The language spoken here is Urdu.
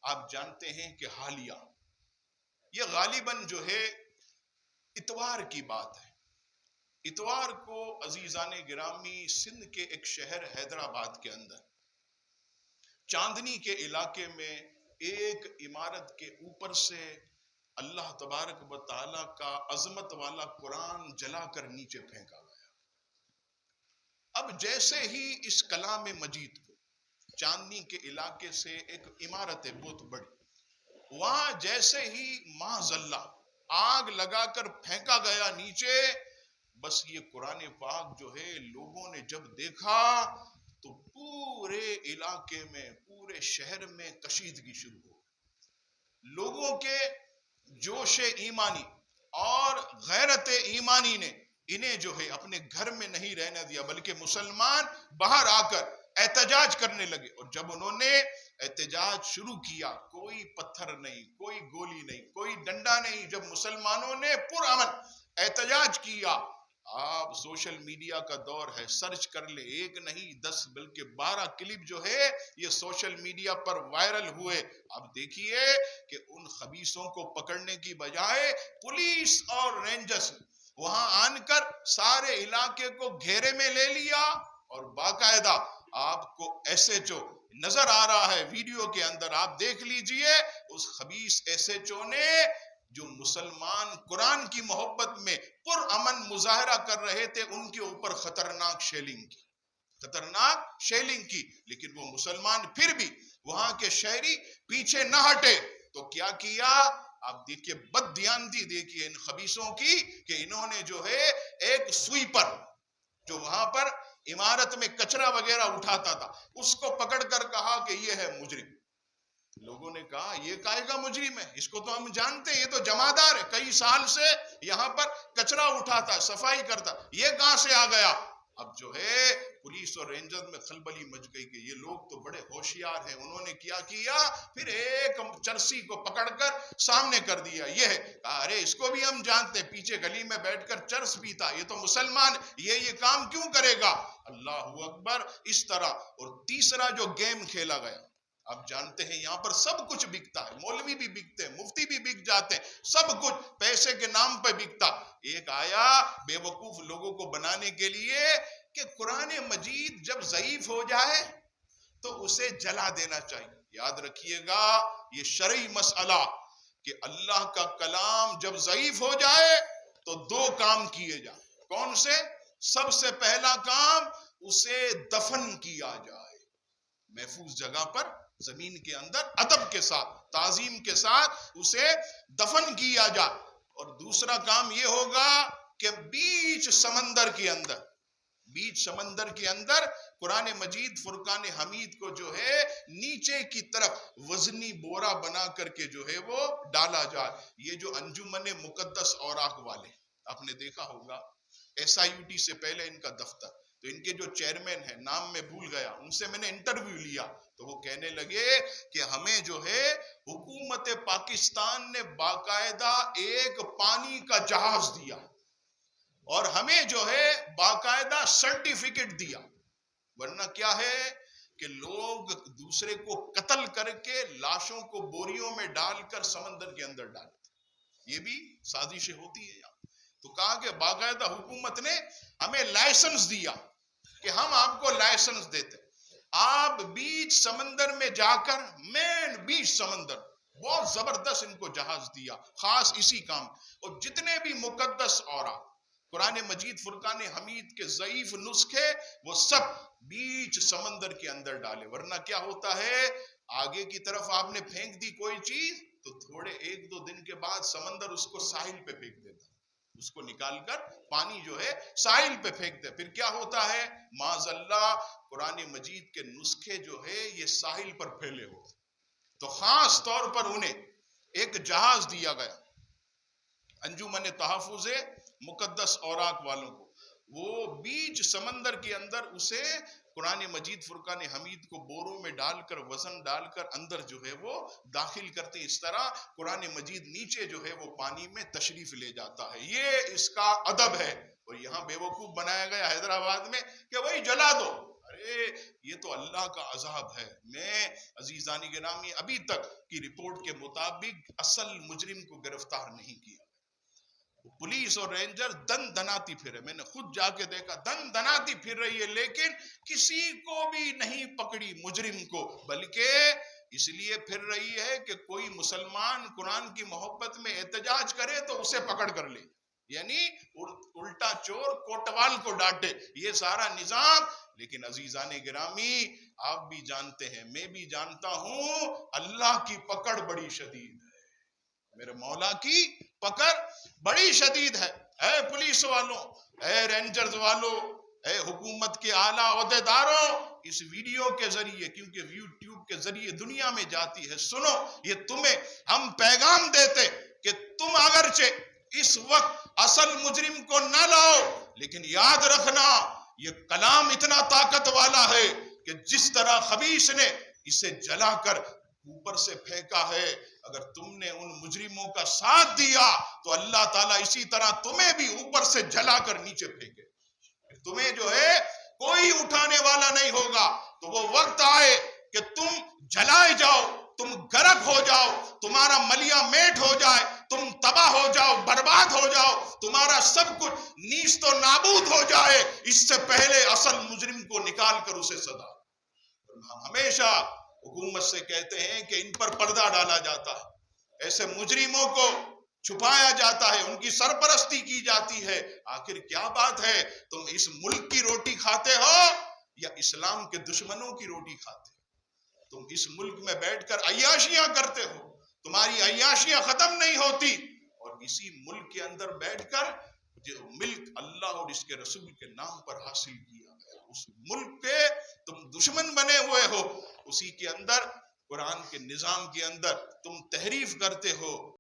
آپ جانتے ہیں کہ حالیہ یہ غالباً جو ہے اتوار کی بات ہے. اتوار کو عزیزان گرامی سندھ کے ایک شہر حیدرآباد کے اندر چاندنی کے علاقے میں ایک عمارت کے اوپر سے اللہ تبارک و تعالیٰ کا عظمت والا قرآن جلا کر نیچے پھینکا گیا. اب جیسے ہی اس کلام مجید کو چاندنی کے علاقے سے ایک عمارت ہے بہت بڑی, وہاں جیسے ہی معاذ اللہ آگ لگا کر پھینکا گیا نیچے, بس یہ قرآن پاک جو ہے لوگوں نے جب دیکھا تو پورے علاقے میں پورے شہر میں کشیدگی شروع ہو. لوگوں کے جوش ایمانی اور غیرت ایمانی نے انہیں جو ہے اپنے گھر میں نہیں رہنے دیا, بلکہ مسلمان باہر آ کر احتجاج کرنے لگے. اور جب انہوں نے احتجاج شروع کیا, کوئی پتھر نہیں, کوئی گولی نہیں, کوئی ڈنڈا نہیں, جب مسلمانوں نے پرامن احتجاج کیا, آپ سوشل میڈیا کا دور ہے, سرچ کر لے, ایک نہیں 10 بلکہ 12 کلپ جو ہے یہ سوشل میڈیا پر وائرل ہوئے. اب دیکھیے کہ ان خبیثوں کو پکڑنے کی بجائے پولیس اور رینجرز وہاں آن کر سارے علاقے کو گھیرے میں لے لیا, اور باقاعدہ آپ کو ایس ایچ او نظر آ رہا ہے ویڈیو کے اندر, آپ دیکھ لیجئے اس خبیث ایس ایچ او نے جو مسلمان قرآن کی محبت میں پرامن مظاہرہ کر رہے تھے ان کے اوپر خطرناک شیلنگ کی, لیکن وہ مسلمان پھر بھی وہاں کے شہری پیچھے نہ ہٹے. تو کیا کیا آپ دیکھیے, بد دیانتی دیکھیے ان خبیثوں کی, کہ انہوں نے جو ہے ایک سویپر جو وہاں پر عمارت میں کچرا وغیرہ اٹھاتا تھا اس کو پکڑ کر کہا کہ یہ ہے مجرم. لوگوں نے کہا یہ کائے کا مجرم ہے, اس کو تو ہم جانتے ہیں, یہ تو جمعدار ہے, کئی سال سے یہاں پر کچرا اٹھاتا, صفائی کرتا, یہ کہاں سے آ گیا. اب جو ہے پولیس اور رینجر میں خلبلی مچ گئی کہ یہ لوگ تو بڑے ہوشیار ہیں. انہوں نے کیا پھر ایک چرسی کو پکڑ کر سامنے کر دیا, یہ ہے, ارے اس کو بھی ہم جانتے ہیں, پیچھے گلی میں بیٹھ کر چرس پیتا, یہ تو مسلمان, یہ کام کیوں کرے گا. اللہ اکبر. اس طرح. اور تیسرا جو گیم کھیلا گیا, آپ جانتے ہیں یہاں پر سب کچھ بکتا ہے, مولوی بھی بکتے ہیں, مفتی بھی بک جاتے ہیں, سب کچھ پیسے کے نام پہ بکتا. ایک آیا بے وقوف لوگوں کو بنانے کے لیے کہ قرآن مجید جب ضعیف ہو جائے تو اسے جلا دینا چاہیے. یاد رکھیے گا یہ شرعی مسئلہ کہ اللہ کا کلام جب ضعیف ہو جائے تو 2 کام کیے جائیں. کون سے؟ سب سے پہلا کام اسے دفن کیا جائے, محفوظ جگہ پر زمین کے اندر ادب کے ساتھ تعظیم کے ساتھ اسے دفن کیا جائے. اور دوسرا کام یہ ہوگا کہ بیچ سمندر کے اندر قرآن مجید فرقان حمید کو جو ہے نیچے کی طرف وزنی بورا بنا کر کے جو ہے وہ ڈالا جائے. یہ جو انجمن مقدس اوراق والے, آپ نے دیکھا ہوگا SIUT سے پہلے ان کا دفتر, تو ان کے جو چیئرمین ہیں, نام میں بھول گیا, ان سے میں نے انٹرویو لیا تو وہ کہنے لگے کہ ہمیں جو ہے حکومت پاکستان نے باقاعدہ ایک پانی کا جہاز دیا اور ہمیں جو ہے باقاعدہ سرٹیفکیٹ دیا, ورنہ کیا ہے کہ لوگ دوسرے کو قتل کر کے لاشوں کو بوریوں میں ڈال کر سمندر کے اندر ڈالتے, یہ بھی سازشیں ہوتی ہے یہاں. تو کہا کہ باقاعدہ حکومت نے ہمیں لائسنس دیا کہ ہم آپ کو لائسنس دیتے, آپ بیچ سمندر میں جا کر, مین بیچ سمندر, بہت زبردست ان کو جہاز دیا خاص اسی کام. اور جتنے بھی مقدس اوراق قرآن مجید فرقان حمید کے ضعیف نسخے وہ سب بیچ سمندر کے اندر ڈالے, ورنہ کیا ہوتا ہے آگے کی طرف آپ نے پھینک دی کوئی چیز تو تھوڑے 1-2 دن کے بعد سمندر اس کو ساحل پہ پھینک دیتا, اس کو نکال کر پانی جو ہے ساحل پہ پھینک دے. پھر کیا ہوتا ہے معاذ اللہ قرآن مجید کے نسخے جو ہے یہ ساحل پر پھیلے ہوتے, تو خاص طور پر انہیں ایک جہاز دیا گیا انجمن تحفظ مقدس اوراق والوں کو, وہ بیچ سمندر کے اندر اسے قرآن مجید فرقان حمید کو بوروں میں ڈال کر وزن ڈال کر اندر جو ہے وہ داخل کرتے, اس طرح قرآن مجید نیچے جو ہے وہ پانی میں تشریف لے جاتا ہے. یہ اس کا ادب ہے. اور یہاں بے وقوف بنایا گیا حیدرآباد میں کہ وہی جلا دو, ارے ارے یہ تو اللہ کا عذاب ہے. میں عزیزانی گرامی ابھی تک کی رپورٹ کے مطابق اصل مجرم کو گرفتار نہیں کیا. پولیس اور رینجر دن دناتی پھر رہے, میں نے خود جا کے دیکھا, دن دناتی پھر رہی ہے, لیکن کسی کو بھی نہیں پکڑی مجرم کو, بلکہ اس لیے پھر رہی ہے کہ کوئی مسلمان قرآن کی محبت میں احتجاج کرے تو اسے پکڑ کر لے, یعنی الٹا چور کوٹوال کو ڈانٹے, یہ سارا نظام. لیکن عزیزان گرامی آپ بھی جانتے ہیں, میں بھی جانتا ہوں, اللہ کی پکڑ بڑی شدید ہے, میرے مولا کی پکڑ بڑی شدید ہے. اے پولیس والوں, اے رینجرز والوں, اے حکومت کے اعلیٰ عہدیداروں, اس ویڈیو کے ذریعے, کیونکہ یوٹیوب کے ذریعے دنیا میں جاتی ہے, سنو, یہ تمہیں ہم پیغام دیتے کہ تم اگرچہ اس وقت اصل مجرم کو نہ لاؤ, لیکن یاد رکھنا یہ کلام اتنا طاقت والا ہے کہ جس طرح خبیث نے اسے جلا کر اوپر سے پھینکا ہے, اگر تم نے ان مجرموں کا ساتھ دیا تو اللہ تعالیٰ اسی طرح تمہیں بھی اوپر سے جلا کر نیچے پھینکے. تمہیں جو ہے کوئی اٹھانے والا نہیں ہوگا. تو وہ وقت آئے کہ تم جلائے جاؤ, تم غرق ہو جاؤ, تمہارا ملیا میٹ ہو جائے, تم تباہ ہو جاؤ, برباد ہو جاؤ, تمہارا سب کچھ نیست و نابود ہو جائے, اس سے پہلے اصل مجرم کو نکال کر اسے سزا. ہم ہمیشہ حکومت سے کہتے ہیں کہ ان پر پردہ ڈالا جاتا ہے, ایسے مجرموں کو چھپایا جاتا ہے, ان کی سرپرستی کی جاتی ہے. آخر کیا بات ہے, تم اس ملک کی روٹی کھاتے ہو یا اسلام کے دشمنوں کی روٹی کھاتے ہو؟ تم اس ملک میں بیٹھ کر عیاشیاں کرتے ہو, تمہاری عیاشیاں ختم نہیں ہوتی, اور اسی ملک کے اندر بیٹھ کر جو ملک اللہ اور اس کے رسول کے نام پر حاصل کیا ہے, اس ملک کے تم دشمن بنے ہوئے ہو, اسی کے اندر قرآن کے نظام کے اندر تم تحریف کرتے ہو.